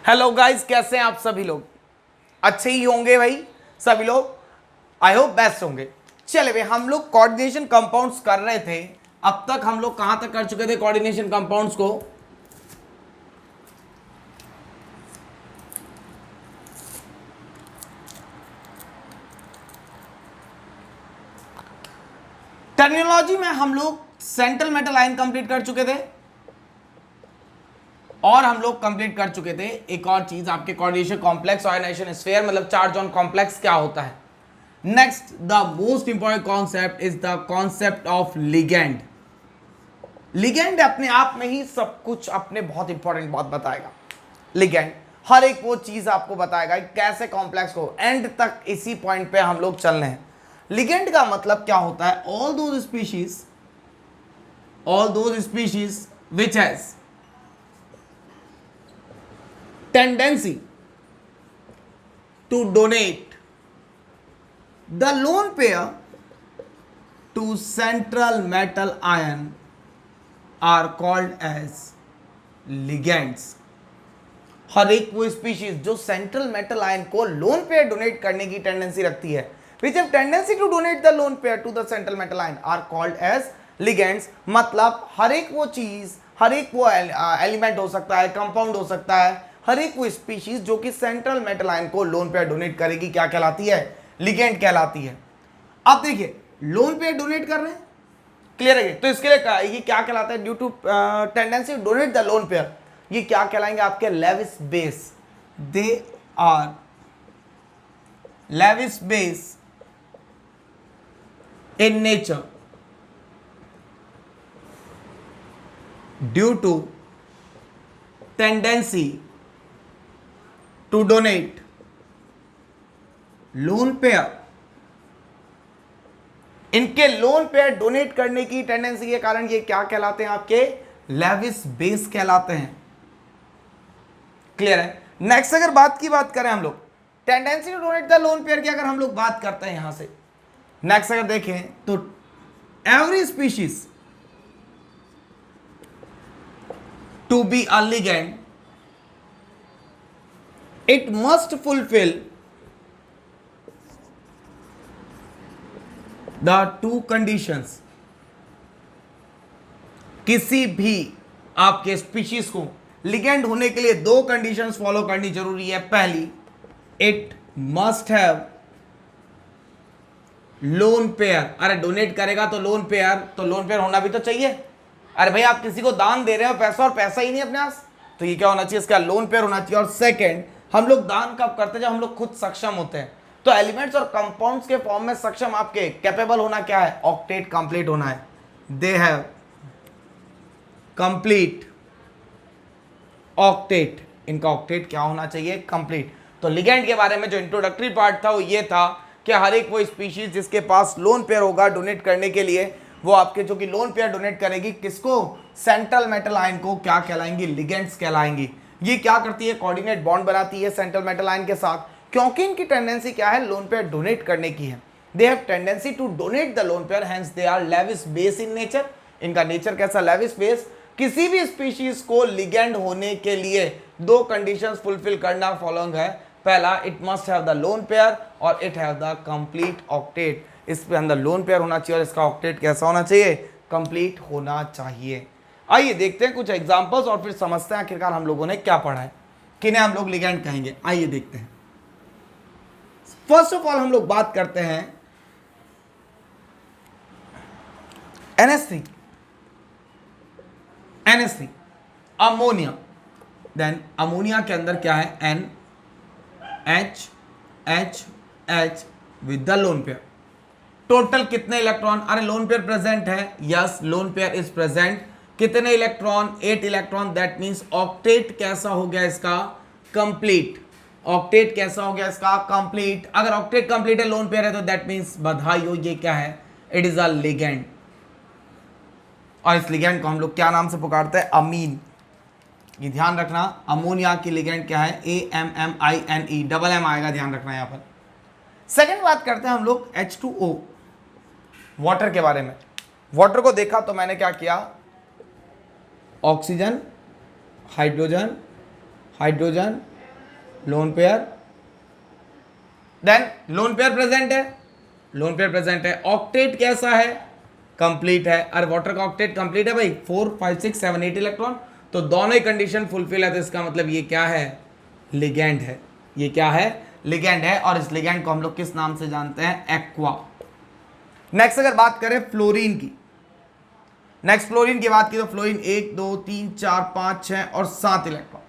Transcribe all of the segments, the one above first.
Hello guys, कैसे हैं आप सभी लोग? अच्छे ही होंगे भाई सभी लोग। आई होप बेस्ट होंगे। चले भाई, हम लोग कोऑर्डिनेशन कंपाउंड्स कर रहे थे। अब तक हम लोग कहां तक कर चुके थे कोऑर्डिनेशन कंपाउंड्स को? टर्मिनोलॉजी में हम लोग सेंट्रल मेटल आयन कंप्लीट कर चुके थे और हम लोग कंप्लीट कर चुके थे एक और चीज, आपके कोऑर्डिनेशन कॉम्प्लेक्स आयनाइजेशन स्फीयर, मतलब चार्ज ऑन कॉम्प्लेक्स क्या होता है। Next, the most important concept is the concept of ligand. Ligand अपने आप में ही सब कुछ अपने बहुत इंपॉर्टेंट बात बताएगा। लिगेंड हर एक वो चीज आपको बताएगा कि कैसे कॉम्प्लेक्स को, एंड तक इसी पॉइंट पे हम लोग चल रहे हैं। लिगेंड का मतलब क्या होता है? All those species which has tendency to donate the lone pair to central metal ion are called as ligands। हर एक वो स्पीशीज जो सेंट्रल मेटल आयन को लोन पेयर डोनेट करने की टेंडेंसी रखती है, which have tendency to donate the lone pair to the central metal ion are called as ligands। मतलब हर एक वो चीज, हर एक वो एलिमेंट हो सकता है, कंपाउंड हो सकता है, हर एक वो स्पीशीज जो कि सेंट्रल मेटल आयन को लोन पेयर डोनेट करेगी, क्या कहलाती है? लिगेंड कहलाती है। अब देखिए, लोन पेयर डोनेट कर रहे हैं, क्लियर है? तो इसके लिए ये क्या कहलाता है? Due to tendency to donate the lone pair, ये क्या कहलाएंगे? आपके Lewis base. They are Lewis base in nature due to tendency to donate lone pair. इनके लोन पेयर डोनेट करने की टेंडेंसी के कारण ये क्या कहलाते हैं? आपके लेविस बेस कहलाते हैं। क्लियर है? नेक्स्ट, अगर बात करें हम लोग tendency to donate the lone pair की, अगर हम लोग बात करते हैं यहां से, नेक्स्ट अगर देखें तो every species to be a ligand it must fulfill the two conditions। किसी भी आपके स्पीशीज को लिगेंड होने के लिए दो कंडीशंस फॉलो करनी जरूरी है। पहली, it must have loan pair. अरे डोनेट करेगा तो लोन पेयर होना भी तो चाहिए। अरे भाई, आप किसी को दान दे रहे हो पैसा और पैसा ही नहीं अपने पास, तो ये क्या होना चाहिए? इसका लोन पेयर होना चाहिए। और सेकंड, हम लोग दान कब करते हैं? जब हम लोग खुद सक्षम होते हैं। तो एलिमेंट्स और कंपाउंड्स के फॉर्म में सक्षम आपके कैपेबल होना क्या है? ऑक्टेट कंप्लीट होना है। They have complete octet. इनका ऑक्टेट क्या होना चाहिए? कंप्लीट। तो लिगेंड के बारे में जो इंट्रोडक्टरी पार्ट था वो ये था कि हर एक वो स्पीशीज जिसके पास लोन पेयर होगा डोनेट करने के लिए, वो आपके जो कि लोन पेयर डोनेट करेगी किसको? सेंट्रल मेटल आयन को। क्या कहलाएंगी? लिगेंड्स कहलाएंगी। ये क्या करती है? कोऑर्डिनेट बॉन्ड बनाती है सेंट्रल मेटल आयन के साथ, क्योंकि इनकी टेंडेंसी क्या है? लोन पेयर डोनेट करने की है। They have tendency to donate the lone pair, hence they are Lewis base in nature. इनका नेचर कैसा? Lewis base. किसी भी स्पीशीज को लिगेंड होने के लिए दो कंडीशंस फुलफिल करना फॉलोइंग है। पहला, it must have the lone pair और it have the complete octet. इसके अंदर लोन पेयर होना चाहिए और इसका ऑक्टेट कैसा होना चाहिए? कंप्लीट होना चाहिए। आइए देखते हैं कुछ एग्जांपल्स और फिर समझते हैं आखिरकार हम लोगों ने क्या पढ़ा है, किन्हें हम लोग लिगेंड कहेंगे। आइए देखते हैं। फर्स्ट ऑफ ऑल हम लोग बात करते हैं NH3 अमोनिया। देन अमोनिया के अंदर क्या है? NH with the lone pair. Total कितने इलेक्ट्रॉन? अरे लोन पेयर प्रेजेंट है, yes lone pair is present. कितने electron? 8 electron. That means octet कैसा हो गया इसका? कंप्लीट। ऑक्टेट कैसा हो गया इसका? कंप्लीट। अगर ऑक्टेट कंप्लीट है, लोन पेयर है, तो दैट मींस बधाई हो, ये क्या है? It is a ligand. और इस लिगेंड को हम लोग क्या नाम से पुकारते हैं? अमीन। ये ध्यान रखना, अमोनिया की लिगेंड क्या है? AMMINE, डबल M आएगा, ध्यान रखना यहां पर। सेकेंड बात करते हैं हम लोग H2O, वाटर के बारे में। वाटर को देखा तो मैंने क्या किया? Oxygen, hydrogen, hydrogen, lone pair, then lone pair present है, लोन पेयर प्रेजेंट है। ऑक्टेट कैसा है? कंप्लीट है। अरे वाटर का ऑक्टेट कंप्लीट है भाई, 4 5 6 7 8 इलेक्ट्रॉन, तो दोनों ही कंडीशन फुलफिल है, तो इसका मतलब ये क्या है? लिगेंड है। ये क्या है? लिगेंड है। और इस लिगेंड को हम लोग किस नाम से जानते हैं? एक्वा। नेक्स्ट अगर बात करें फ्लोरीन की, नेक्स्ट फ्लोरीन की बात की तो फ्लोरीन 1 2 3 4 5 6 और 7 इलेक्ट्रॉन।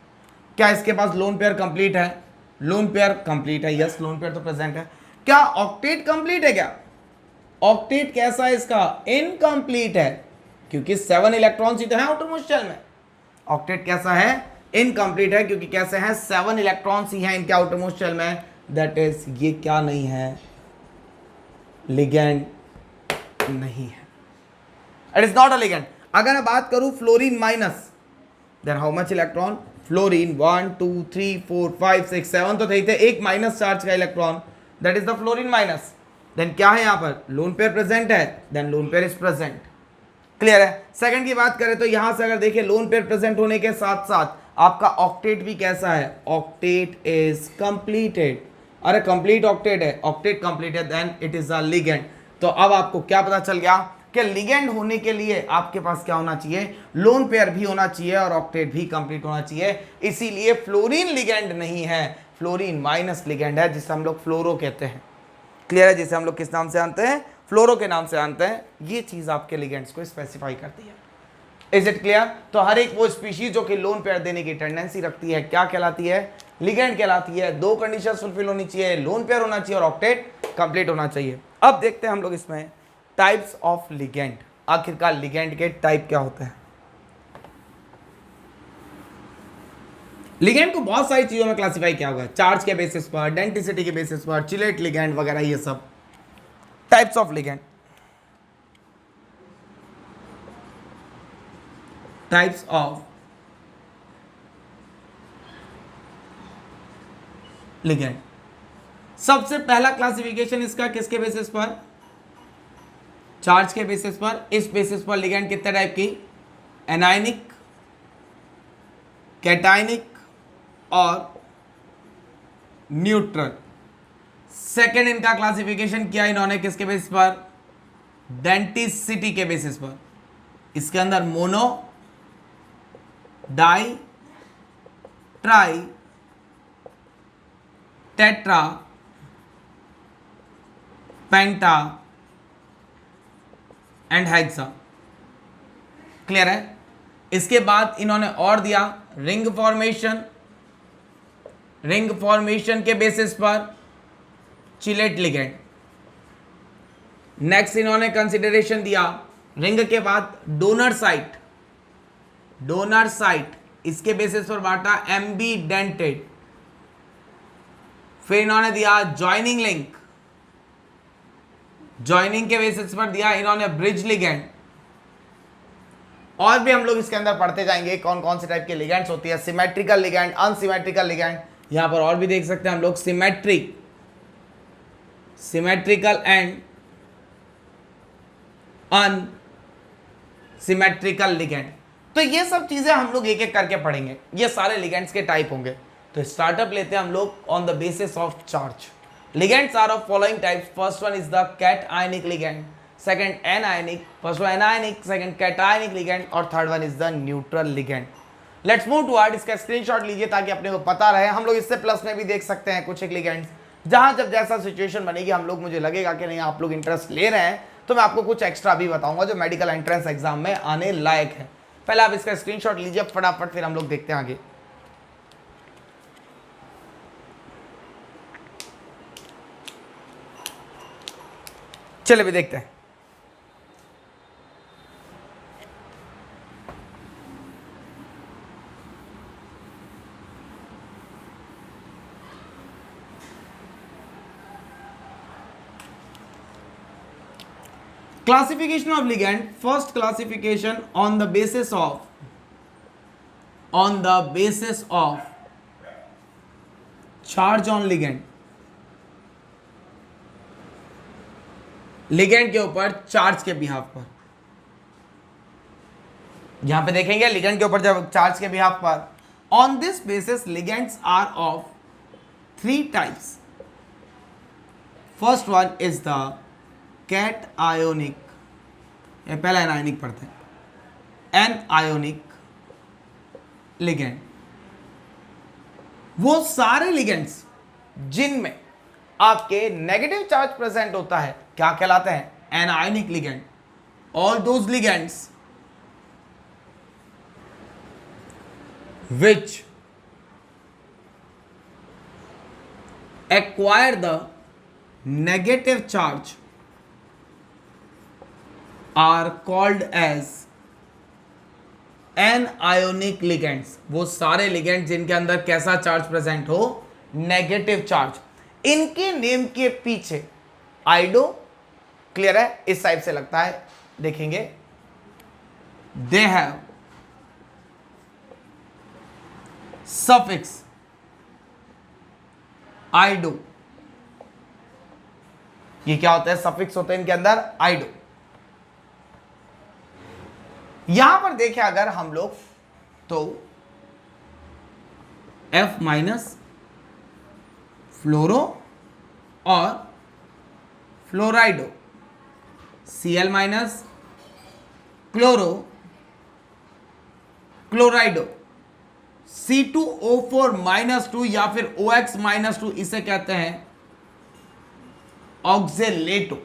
क्या इसके पास लोन पेयर कंप्लीट है? लोन पेयर कंप्लीट है, यस लोन पेयर तो प्रेजेंट है। क्या ऑक्टेट कंप्लीट है? क्या ऑक्टेट कैसा है इसका? इनकंप्लीट है, क्योंकि 7 इलेक्ट्रॉन्स ही तो हैं आउटरमोस्ट शेल में। ऑक्टेट कैसा है? इनकंप्लीट है, क्योंकि कैसे हैं? 7 इलेक्ट्रॉन्स ही हैं इनके आउटरमोस्ट शेल में। दैट इज ये क्या नहीं है? लिगेंड नहीं है, it is not a ligand. अगर मैं बात करूं fluorine minus, then how much electron? Fluorine 1 2 3 4 5 6 7 तो थे, एक माइनस चार्ज का electron, that is the fluorine minus. Then क्या है यहां पर? लोन पेयर प्रेजेंट है, then lone pair is present. Clear है? सेकंड की बात करें तो यहां से अगर देखिए लोन पेयर प्रेजेंट होने के साथ साथ आपका ऑक्टेट भी कैसा है? Octet is completed. अरे कंप्लीट ऑक्टेट है, ऑक्टेट कंप्लीट है, then it is a ligand. तो अब आपको क्या पता चल गया कि लिगेंड होने के लिए आपके पास क्या होना चाहिए? लोन पेयर भी होना चाहिए और ऑक्टेट भी कंप्लीट होना चाहिए। इसीलिए फ्लोरीन लिगेंड नहीं है, फ्लोरीन माइनस लिगेंड है, जिसे हम लोग फ्लोरो कहते हैं। क्लियर है? जिसे हम लोग किस नाम से जानते हैं? फ्लोरो के नाम से जानते हैं। ये चीज आपके लिगेंड्स को स्पेसिफाई करती है। Is it clear? तो हर एक वो स्पीशीज जो कि लोन पेयर देने की टेंडेंसी रखती है क्या कहलाती है? लिगेंड कहलाती है। दो कंडीशंस फुलफिल होनी चाहिए, लोन पेयर होना चाहिए और ऑक्टेट कंप्लीट होना चाहिए। अब देखते हैं हम लोग इसमें टाइप्स ऑफ लिगेंड। आखिरकार लिगेंड के टाइप क्या होते हैं? लिगेंड को बहुत सारी चीजों में क्लासिफाई किया हुआ है, चार्ज के बेसिस पर, डेंसिटी के बेसिस पर, चिलेट लिगेंड वगैरह, ये सब types of ligand. Types of ligand. सबसे पहला क्लासिफिकेशन इसका किसके बेसिस पर? चार्ज के बेसिस पर। इस बेसिस पर लिगेंड कितने टाइप की? एनायनिक, कैटायनिक और न्यूट्रल। सेकेंड इनका क्लासिफिकेशन किया इन्होंने किसके बेसिस पर? डेंसिटी के बेसिस पर। इसके अंदर mono, di, tri, tetra, penta and hexa. Clear है? इसके बाद इन्होंने और दिया रिंग फॉर्मेशन। रिंग फॉर्मेशन के बेसिस पर चिलेट लिगेंड। नेक्स्ट इन्होंने कंसिडरेशन दिया रिंग के बाद डोनर साइट। डोनर साइट इसके बेसिस पर बांटा एम्बीडेंटेड। फिर इन्होंने दिया जॉइनिंग लिंक। जॉइनिंग के बेसिस पर दिया इन्होंने ब्रिज लिगेंड। और भी हम लोग इसके अंदर पढ़ते जाएंगे कौन कौन से टाइप के लिगेंड्स होती है। सिमेट्रिकल लिगेंड, अनसिमेट्रिकल लिगेंड, यहां पर और भी देख सकते हैं हम लोग symmetric, symmetrical and unsymmetrical ligand. तो ये सब चीजें हम लोग एक एक करके पढ़ेंगे। ये सारे लिगेंड्स के टाइप होंगे। तो स्टार्टअप लेते हैं हम लोग on the basis of charge. Ligands are of following types. First one is the cationic ligand, second anionic, first one anionic, second cationic ligand और third one is the neutral ligand. Let's move toward. इसका screenshot लीजिए ताकि अपने को पता रहे। हम लोग इससे प्लस में भी देख सकते हैं कुछ एक लिगेंड्स, जहां जब जैसा सिचुएशन बनेगी हम लोग, मुझे लगेगा कि नहीं आप लोग इंटरेस्ट ले रहे हैं, तो मैं आपको कुछ एक्स्ट्रा भी बताऊंगा जो मेडिकल एंट्रेंस एग्जाम में आने लायक है। पहले आप इसका स्क्रीनशॉट लीजिए फटाफट, फिर हम लोग देखते हैं आगे। चलिए भी देखते हैं। Classification of ligand. First classification on the basis of charge on ligand. Ligand के ऊपर चार्ज के बिहाफ पर। यहां पे देखेंगे लिगेंड के ऊपर जब चार्ज के बिहाफ पर, on this basis ligands are of three types. First one is the cationic, ये पहला एनायनिक पढ़ते हैं, एनायनिक लिगेंड। वो सारे लिगेंड्स जिनमें आपके नेगेटिव चार्ज प्रेजेंट होता है क्या कहलाते हैं? Anionic ligand. All those ligands which acquire the negative charge are called as anionic ligands। वो सारे लिगेंड जिनके अंदर कैसा चार्ज प्रेजेंट हो? Negative charge. इनके नेम के पीछे आइडो, क्लियर है, इस टाइप से लगता है, देखेंगे। They have suffix आइडो। ये क्या होता है? सफिक्स होते हैं इनके अंदर आइडो। यहां पर देखें अगर हम लोग तो F माइनस फ्लोरो और फ्लोराइडो, Cl minus chloro क्लोराइडो, C2O4 minus 2 या फिर OX माइनस 2, इसे कहते हैं ऑक्जेलेटो।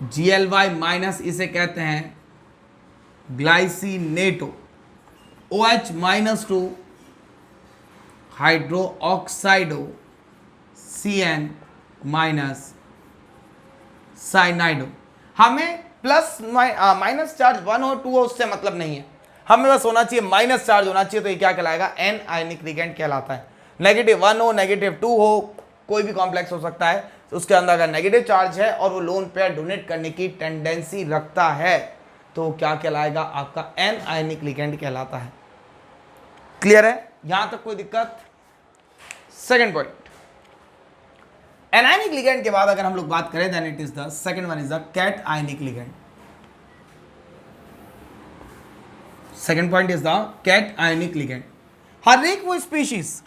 Gly माइनस, इसे कहते हैं glycinato. OH minus 2 hydro oxido, Cn minus cyanido. हमें प्लस माइनस चार्ज 1 हो 2 हो उससे मतलब नहीं है, हमें बस होना चाहिए माइनस चार्ज होना चाहिए। तो ये क्या कहलाएगा? एनायनिक लिगेंड कहलाता है। नेगेटिव 1 हो, नेगेटिव 2 हो, कोई भी कॉम्प्लेक्स हो सकता है, तो उसके अंदर अगर नेगेटिव चार्ज है और वो लोन पेयर डोनेट करने की टेंडेंसी रखता है तो क्या कहलाएगा? आपका एनायनिक लिगेंड कहलाता है। क्लियर है? यहां तक कोई दिक्कत? सेकेंड पॉइंट, एनायनिक लिगेंड के बाद अगर हम लोग बात करें then it is the second one is the cationic ligand. Second point is the cationic ligand. हर एक वो species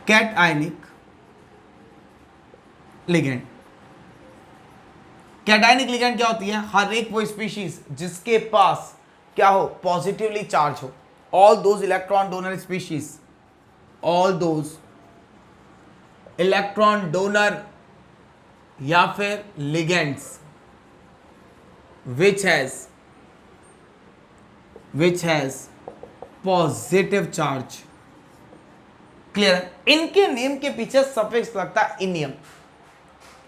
cationic ligand. Cationic ligand क्या होती है? हर एक वो स्पीशीज जिसके पास क्या हो? पॉजिटिवली चार्ज हो। All those electron donor species, all those electron donor या फिर ligands which has positive charge। Clear है? इनके नेम के पीछे सफिक्स लगता है इनियम,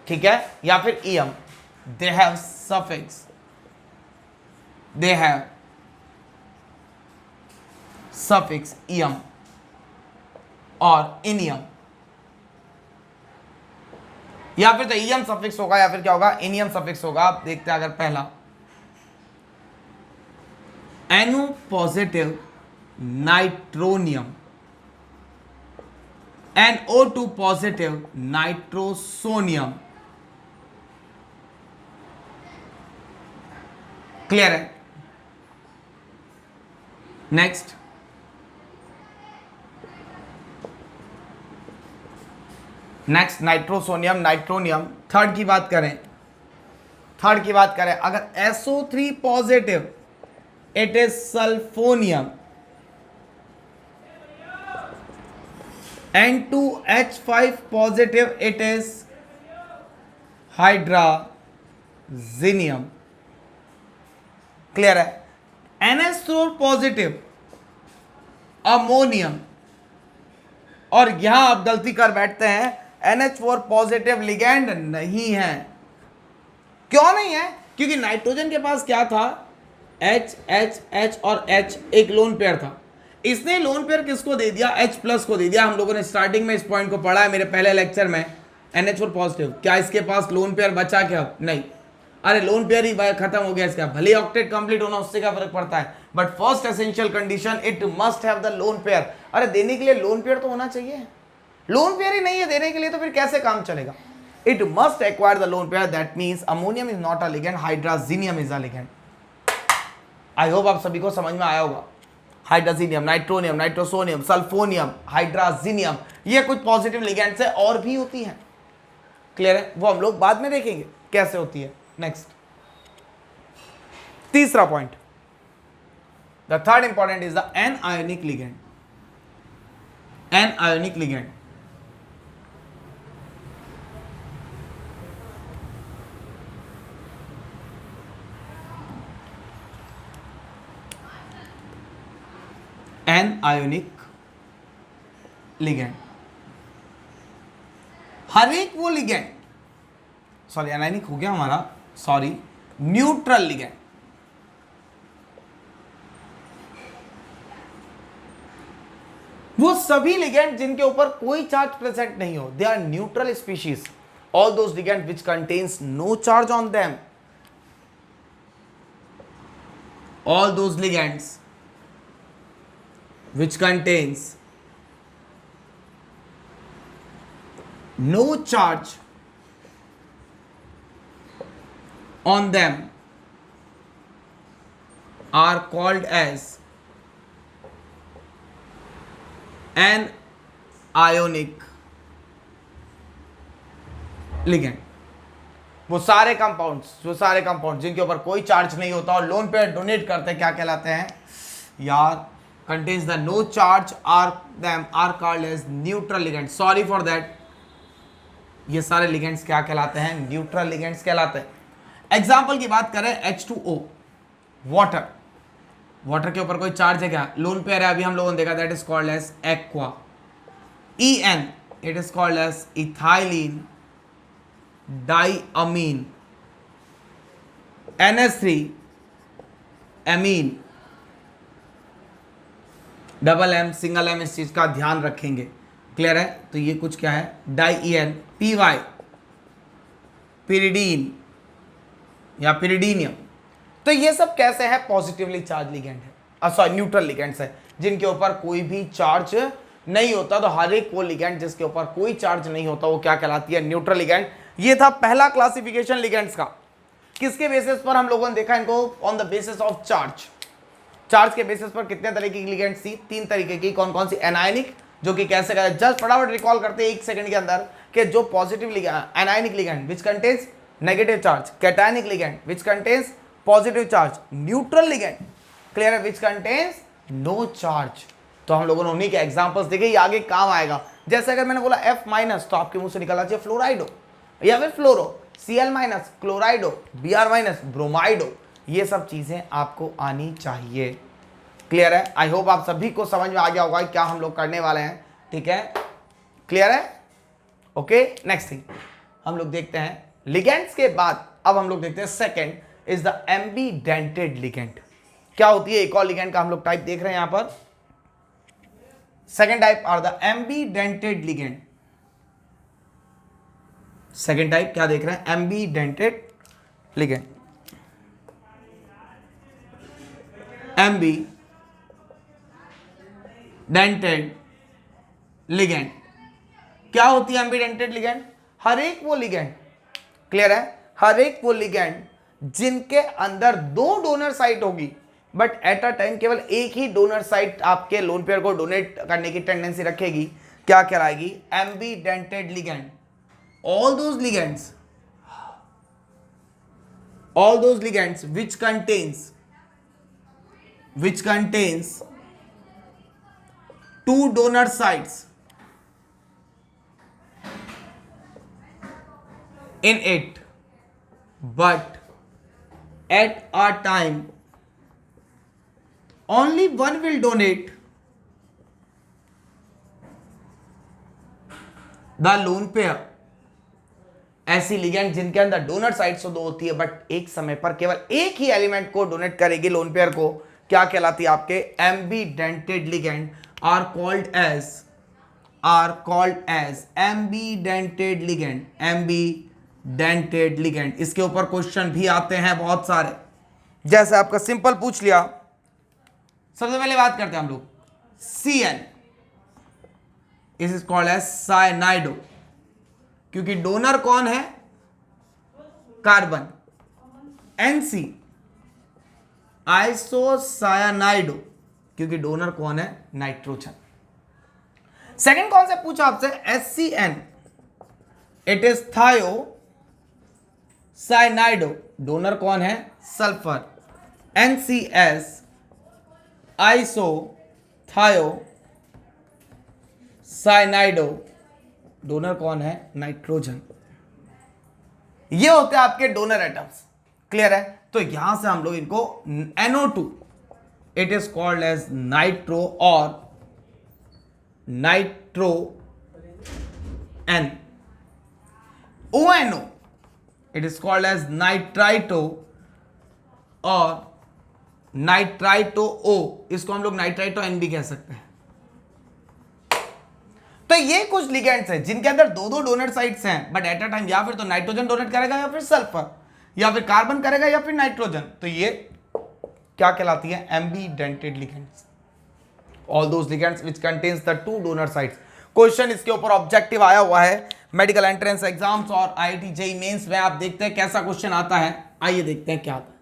ठीक है, या फिर EM. They have suffix, they have suffix EM और इनियम, या फिर तो ईएम सफिक्स होगा या फिर क्या होगा? इनियम सफिक्स होगा। आप देखते हैं अगर पहला NO positive nitronium, NO2 positive nitrosonium. Clear है? Next nitrosonium, nitronium. थर्ड की बात करें, अगर SO3 positive it is sulfonium, N2H5 positive it is hydrazinium। Clear है? NH4 पॉजिटिव अमोनियम, और यहां आप गलती कर बैठते हैं, NH4 पॉजिटिव लिगेंड नहीं है। क्यों नहीं है? क्योंकि नाइट्रोजन के पास क्या था? H H H और H, एक लोन पेयर था। इसने लोन पेयर किसको दे दिया? H प्लस को दे दिया। हम लोगों ने स्टार्टिंग में इस पॉइंट को पढ़ा है मेरे पहले लेक्चर में। NH4 पॉजिटिव, क्या इसके पास लोन पेयर बचा क्या? नहीं, अरे लोन पेयर ही खत्म हो गया इसका। भले ऑक्टेट कंप्लीट होना, उससे क्या फर्क पड़ता है, but first essential condition it must have the lone pair. अरे देने के लिए लोन पेयर तो होना चाहिए, लोन पेयर ही नहीं है देने के लिए, तो फिर कैसे काम चलेगा? It must acquire the lone pair, that means ammonium is not a ligand, hydrazinium is a ligand. I hope आप सभी को समझ में आया होगा। हाइड्राजीनियम, नाइट्रोनियम, नाइट्रोसोनियम, सल्फोनियम, हाइड्राजीनियम, ये कुछ पॉजिटिव लिगेंड्स है और भी होती हैं। क्लियर है? वो हम लोग बाद में देखेंगे कैसे होती है। नेक्स्ट, तीसरा point, the third important is the anionic ligand. Anionic ligand, anionic ligand, हर एक वो लिगेंड, सॉरी एनायोनिक हो गया हमारा, सॉरी न्यूट्रल लिगेंड, वो सभी लिगेंड जिनके ऊपर कोई चार्ज प्रेजेंट नहीं हो, they are neutral species. All those ligand which contains no charge on them, all those ligands which contains no charge on them are called as anionic ligand। वो सारे compounds जिनके ऊपर कोई चार्ज नहीं होता और लोन पेयर डोनेट करते हैं क्या कहलाते हैं यार? Contains the no charge are them are called as neutral ligand. Sorry for that, ये सारे लिगेंड्स क्या कहलाते हैं? न्यूट्रल लिगेंड्स कहलाते हैं। एग्जाम्पल की बात करें H2O, वाटर, वाटर के ऊपर कोई चार्ज है क्या? लोन पेयर है, अभी हम लोगों ने देखा, that is called as aqua. EN, it is called as ethylene diamine. NH3 amine, double M single M, इस चीज का ध्यान रखेंगे। क्लियर है? तो ये कुछ क्या है? डाइएन, PY पिरिडीन या पिरिडीनियम। तो ये सब कैसे है? पॉजिटिवली चार्ज लिगेंड है, सॉरी न्यूट्रल लिगेंड्स है जिनके ऊपर कोई भी चार्ज नहीं होता। तो हर एक वो लिगेंड जिसके ऊपर कोई चार्ज नहीं होता वो क्या कहलाती है? Neutral ligand. ये था पहला क्लासिफिकेशन लिगेंड्स का। किसके बेसिस पर हम लोगों ने देखा इनको? On the basis of charge. Charge के बेसिस पर कितने तरीके की लिगेंड्स थी? 3 तरीके की। कौन कौन सी? एनायनिक, जो कि कैसे कहते हैं, जस्ट फटाफट रिकॉल करते हैं 1 सेकंड के अंदर कि जो positive anionic ligand which contains negative charge, cationic ligand which contains positive charge, neutral ligand, clear है, विच कंटेन्स नो चार्ज। तो हम लोगों ने उन्हीं के एग्जांपल्स देखे, ये आगे काम आएगा। जैसे अगर मैंने बोला F- तो आपके मुंह से निकलना चाहिए फ्लोराइडो या फिर फ्लोरो, Cl- क्लोराइडो, Br- ब्रोमाइडो। ये सब चीजें आपको आनी चाहिए। क्लियर है? आई होप आप सभी को समझ में आ गया होगा क्या हम लोग करने वाले हैं। ठीक है, क्लियर है? ओके, नेक्स्ट थिंग हम लोग देखते हैं लिगेंड्स के बाद। अब हम लोग देखते हैं second is the ambidentate ligand. क्या होती है? एक और लिगेंड का हम लोग टाइप देख रहे हैं यहां पर। Second type are the ambidentate ligand. Second type क्या देख रहे हैं? एम्बीडेंटेड लिगेंड। एम्बीडेंटेड लिगेंड क्या होती है? एम्बीडेंटेड लिगेंड हर एक वो लिगेंड, क्लियर है, हर एक वो लिगेंड जिनके अंदर 2 डोनर साइट होगी बट एट अ टाइम केवल एक ही डोनर साइट आपके लोन पेयर को डोनेट करने की टेंडेंसी रखेगी, क्या कहलाएगी? Ambidentate ligand. all those ligands which contains 2 donor sites in it but at a time only one will donate the lone pair। ऐसी लिगेंड जिनके अंदर डोनर साइट्स तो 2 होती है बट एक समय पर केवल एक ही एलिमेंट को डोनेट करेगी लोन पेयर को, क्या कहलाती है? आपके ambidentate ligand are called as ambidentate ligand. Ambidentate ligand, इसके ऊपर क्वेश्चन भी आते हैं बहुत सारे। जैसे आपका सिंपल पूछ लिया, सबसे पहले बात करते हैं हम लोग Cn, इज कॉल्ड एज साइनाइडो, क्योंकि डोनर कौन है? कार्बन। Nc आइसोसायानाइडो, क्योंकि डोनर कौन है, नाइट्रोजन। सेकंड कॉन्सेप्ट पूछा आपसे, HCN, इट इज थायो साइनाइडो, डोनर कौन है, सल्फर। NCS, आइसो थायो साइनाइडो, डोनर कौन है, नाइट्रोजन। ये होते हैं आपके डोनर एटम्स। क्लियर है? तो यहां से हम लोग इनको NO2, it is called as nitro और nitro N, ONO, it is called as nitrito और नाइट्राइटो O, इसको हम लोग नाइट्राइटो N भी कह सकते हैं। तो ये कुछ लिगेंड्स हैं जिनके अंदर दो दो डोनर साइट्स हैं, बट एट अ टाइम या फिर तो नाइट्रोजन डोनेट करेगा या फिर सल्फर, या फिर कार्बन करेगा या फिर नाइट्रोजन। तो ये क्या कहलाती है, एम्बीडेंटेड ligands, all those ligands which contains the two donor sites. Question इसके ऊपर ऑब्जेक्टिव आया हुआ है मेडिकल एंट्रेंस एग्जाम्स और IIT JEE मेंस में। आप देखते हैं कैसा क्वेश्चन आता है, आइए देखते हैं क्या आता है।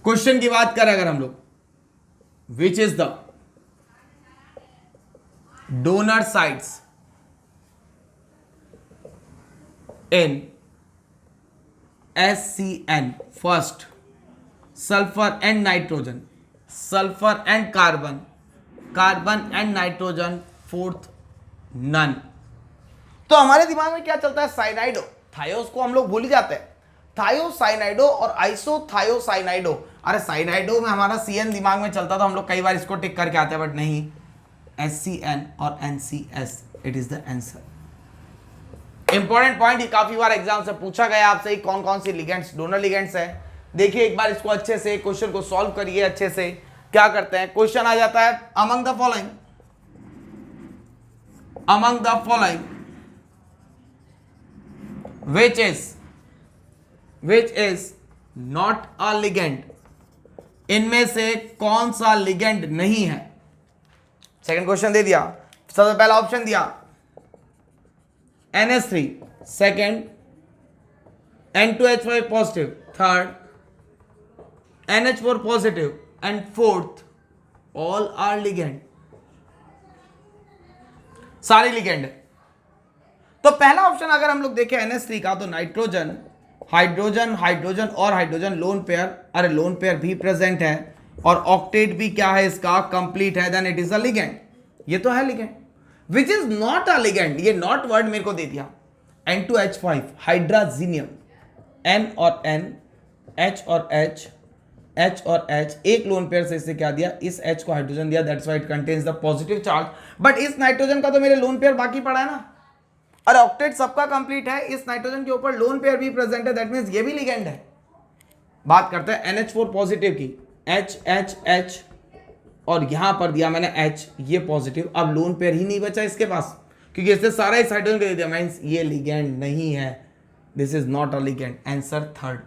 क्वेश्चन की बात करें अगर हम लोग, which is the donor sites in HCN, first sulphur and nitrogen, sulphur and carbon, carbon and nitrogen, fourth none. तो हमारे दिमाग में क्या चलता है, साइनाइडो, थायोस को हम लोग भूल ही जाते हैं, थायोसाइनाइडो और आइसोथायोसाइनाइडो। अरे साइनाइडो में हमारा CN दिमाग में चलता था, हम लोग कई बार इसको टिक करके आते हैं, बट नहीं, HCN और NCS, it is the answer. Important point, ये काफी बार एग्जाम से पूछा गया आपसे, कौन कौन सी लिगेंड्स डोनर लिगेंड्स है। देखिए एक बार इसको अच्छे से क्वेश्चन को सॉल्व करिए अच्छे से। क्या करते हैं, क्वेश्चन आ जाता है, among the following, among the following which is not a ligand, इनमें से कौन सा लिगेंड नहीं है। सेकंड क्वेश्चन दे दिया, सबसे पहला ऑप्शन दिया NH3, second N2H5 positive, third NH4 positive and fourth all are ligand, सारे लिगेंड है। तो पहला ऑप्शन अगर हम लोग देखें NH3 का, तो नाइट्रोजन, हाइड्रोजन, हाइड्रोजन और हाइड्रोजन लोन पेयर, अरे लोन पेयर भी प्रेजेंट है और ऑक्टेट भी क्या है इसका, कंप्लीट है, then it is a ligand. ये तो है ligand. Which is not a ligand, ये नॉट वर्ड मेरे को दे दिया, N2H5 हाइड्राजीनियम, N और N, H और H, H और H, एक लोन पेयर से इससे क्या दिया, इस H को हाइड्रोजन दिया, that's why it contains the positive charge. But इस नाइट्रोजन का तो मेरे लोन पेयर बाकी पड़ा है ना, और ऑक्टेट सबका कंप्लीट है, इस नाइट्रोजन के ऊपर लोन पेयर भी प्रेजेंट है, दैट मींस ये भी लिगेंड है। बात करते हैं NH4 पॉजिटिव की, H H H और यहां पर दिया मैंने H, ये पॉजिटिव, अब लोन पेयर ही नहीं बचा इसके पास, क्योंकि इससे सारा इस हाइड्रोजन को दे दिया, मींस ये लिगेंड नहीं है, this is not a ligand, answer third.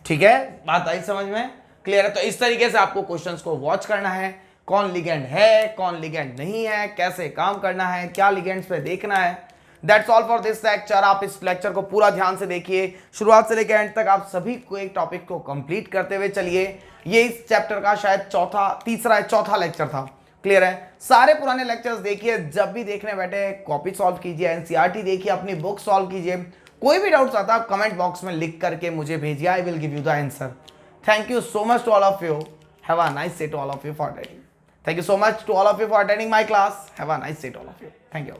ठीक है, बात आई समझ में, क्लियर है। तो इस तरीके से आपको क्वेश्चंस को वॉच करना है, कौन लिगेंड है, कौन लिगेंड नहीं है, कैसे काम करना है, क्या लिगेंड्स पे देखना है। That's all for this lecture. आप इस लेक्चर को पूरा ध्यान से देखिए, शुरुआत से लेकर एंड तक आप सभी को एक टॉपिक को कंप्लीट करते हुए चलिए। ये इस चैप्टर का शायद चौथा लेक्चर था। क्लियर है, सारे पुराने लेक्चर्स देखिए, जब भी देखने बैठे कॉपी सॉल्व कीजिए, NCERT देखिए, अपनी बुक सॉल्व कीजिए। कोई भी डाउट्स आता है कमेंट बॉक्स में लिख करके मुझे भेजिए, I will give you the answer. Thank you so much to all of you, have a nice day to all of you for attending. Thank you so much to all of you for attending my class. Have a nice day to all of you. Thank you.